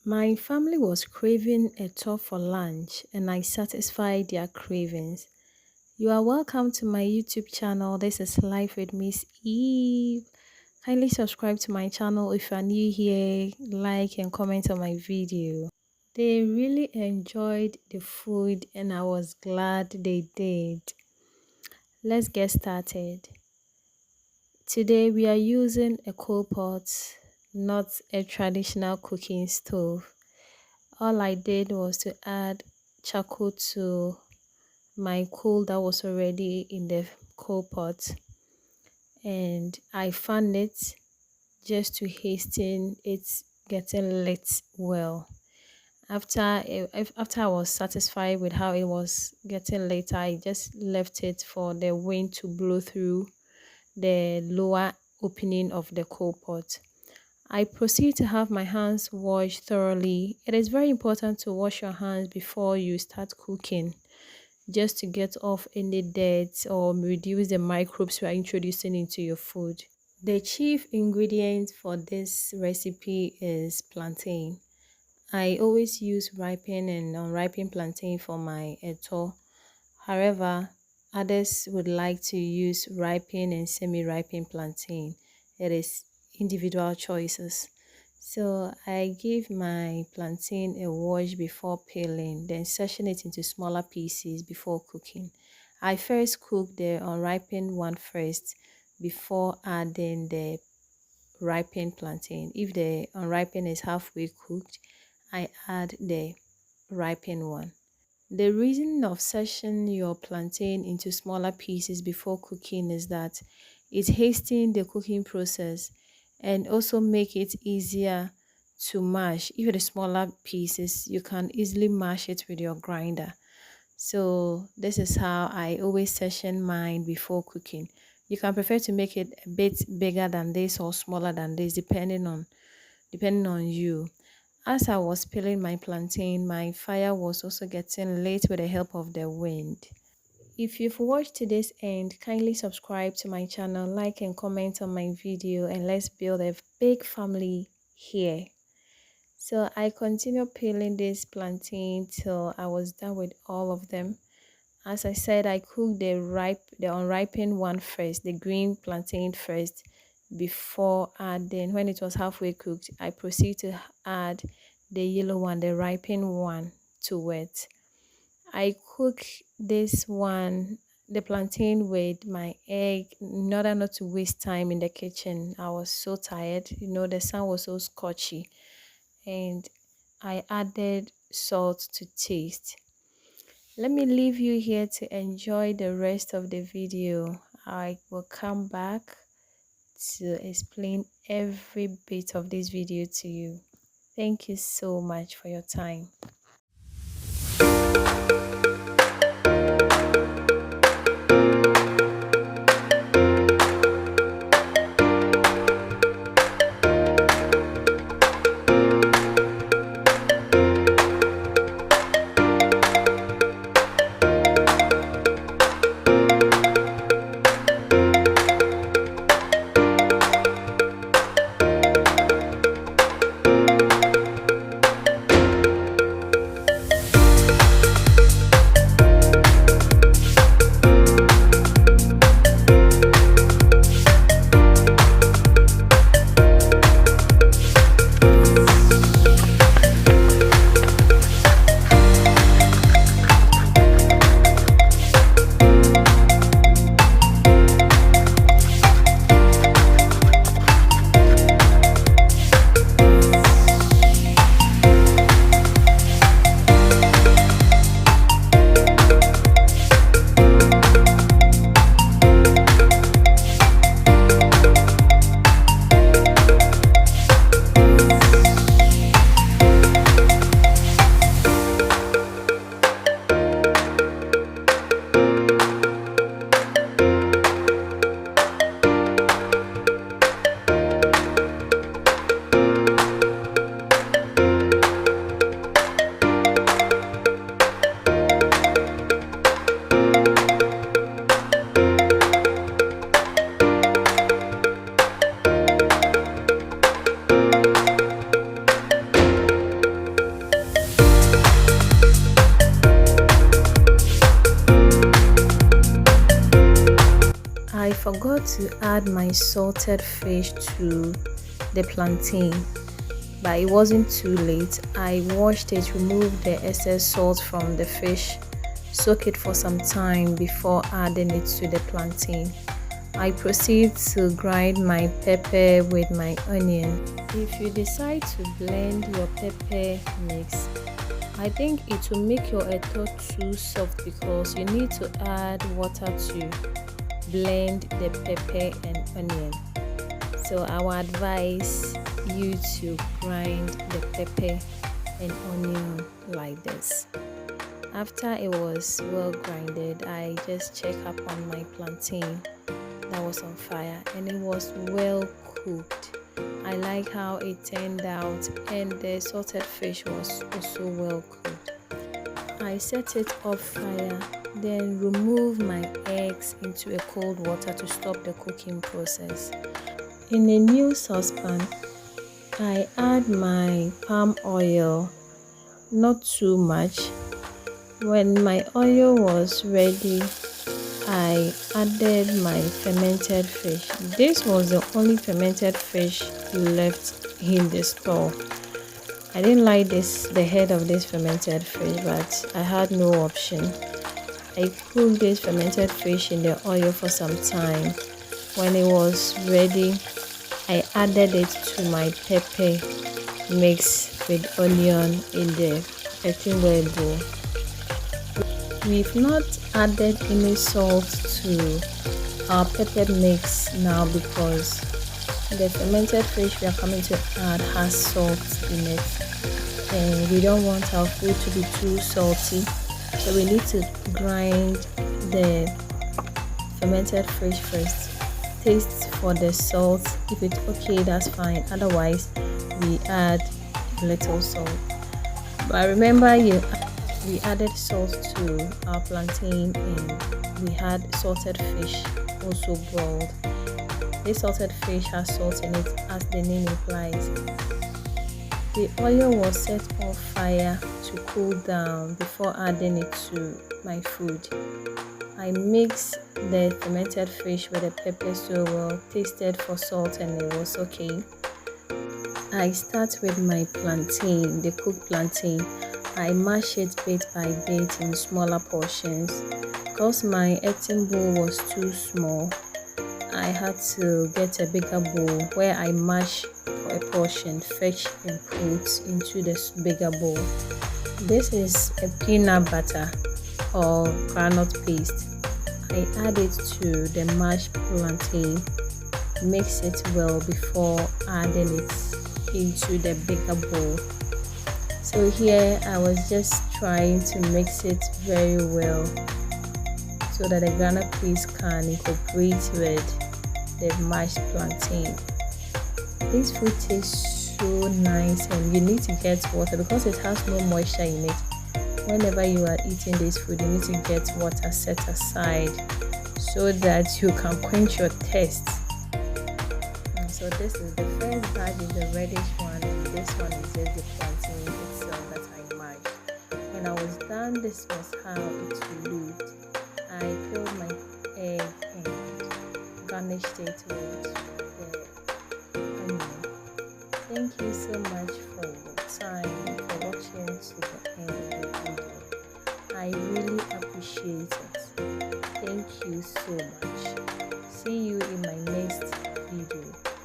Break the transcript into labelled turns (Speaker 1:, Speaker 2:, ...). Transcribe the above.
Speaker 1: My family was craving a top for lunch and I satisfied their cravings. You are welcome to my YouTube channel. This is Life with Miss Eve. Kindly subscribe to my channel if you are new here, like and comment on my video. They really enjoyed the food and I was glad they did. Let's get started. Today we are using a coal pot, not a traditional cooking stove. All I did was to add charcoal to my coal that was already in the coal pot, and I fanned it just to hasten it getting lit well. After I was satisfied with how it was getting lit, I just left it for the wind to blow through the lower opening of the coal pot. I proceed to have my hands washed thoroughly. It is very important to wash your hands before you start cooking, just to get off any dirt or reduce the microbes you are introducing into your food. The chief ingredient for this recipe is plantain. I always use ripen and unripened plantain for my etor. However, others would like to use ripen and semi-ripened plantain. It is individual choices. So I give my plantain a wash before peeling, then section it into smaller pieces before cooking. I first cook the unripened one first before adding the ripened plantain. If the unripened is halfway cooked, I add the ripened one. The reason of sectioning your plantain into smaller pieces before cooking is that it hastens the cooking process and also make it easier to mash. If it is smaller pieces, you can easily mash it with your grinder. So this is how I always section mine before cooking. You can prefer to make it a bit bigger than this or smaller than this, depending on you. As I was peeling my plantain, my fire was also getting lit with the help of the wind. If you've watched to this end, kindly subscribe to my channel, like and comment on my video, and let's build a big family here. So I continued peeling this plantain till I was done with all of them. As I said, I cooked the unripened one first, the green plantain first, before adding. When it was halfway cooked, I proceed to add the yellow one, the ripened one, to it. I cook this one, the plantain, with my egg in order not to waste time in the kitchen. I was so tired, the sun was so scorchy, and I added salt to taste. Let me leave you here to enjoy the rest of the video. I will come back to explain every bit of this video to you. Thank you so much for your time. forgot to add my salted fish to the plantain, but it wasn't too late. I washed it, removed the excess salt from the fish, soak it for some time before adding it to the plantain. I proceed to grind my pepper with my onion. If you decide to blend your pepper mix, I think it will make your etor too soft because you need to add water to blend the pepper and onion. So I would advise you to grind the pepper and onion like this. After it was well grinded, I just checked up on my plantain that was on fire, and it was well cooked. I like how it turned out, and the salted fish was also well cooked. I set it off fire, then remove my eggs into a cold water to stop the cooking process. In a new saucepan, I add my palm oil, not too much. When my oil was ready, I added my fermented fish. This was the only fermented fish left in the store. I didn't like the head of this fermented fish, but I had no option. I cooked this fermented fish in the oil for some time. When it was ready, I added it to my pepper mix with onion in the earthenware bowl. We've not added any salt to our pepper mix now because the fermented fish we are coming to add has salt in it, and we don't want our food to be too salty, so we need to grind the fermented fish first, taste for the salt. If it's okay, that's fine, otherwise we add little salt. But remember, we added salt to our plantain, and we had salted fish also boiled. This salted fish has salt in it, as the name implies. The oil was set on fire to cool down before adding it to my food. I mixed the fermented fish with the pepper so well, tasted for salt, and it was okay. I start with my plantain, the cooked plantain. I mash it bit by bit in smaller portions. Because my eating bowl was too small, I had to get a bigger bowl where I mash for a portion, fetch and put into this bigger bowl. This is a peanut butter or groundnut paste. I add it to the mashed plantain, mix it well before adding it into the bigger bowl. So here I was just trying to mix it very well so that the groundnut paste can incorporate with the mashed plantain. This food tastes so nice, and you need to get water because it has no moisture in it. Whenever you are eating this food, you need to get water set aside so that you can quench your thirst. And so this is the first batch, is the reddish one, and this one is just the plantain itself that I mashed. When I was done, this was how it looked. I peeled my egg and garnished it with the onion. Thank you so much for your time, for watching to the end of the video. I really appreciate it. Thank you so much. See you in my next video.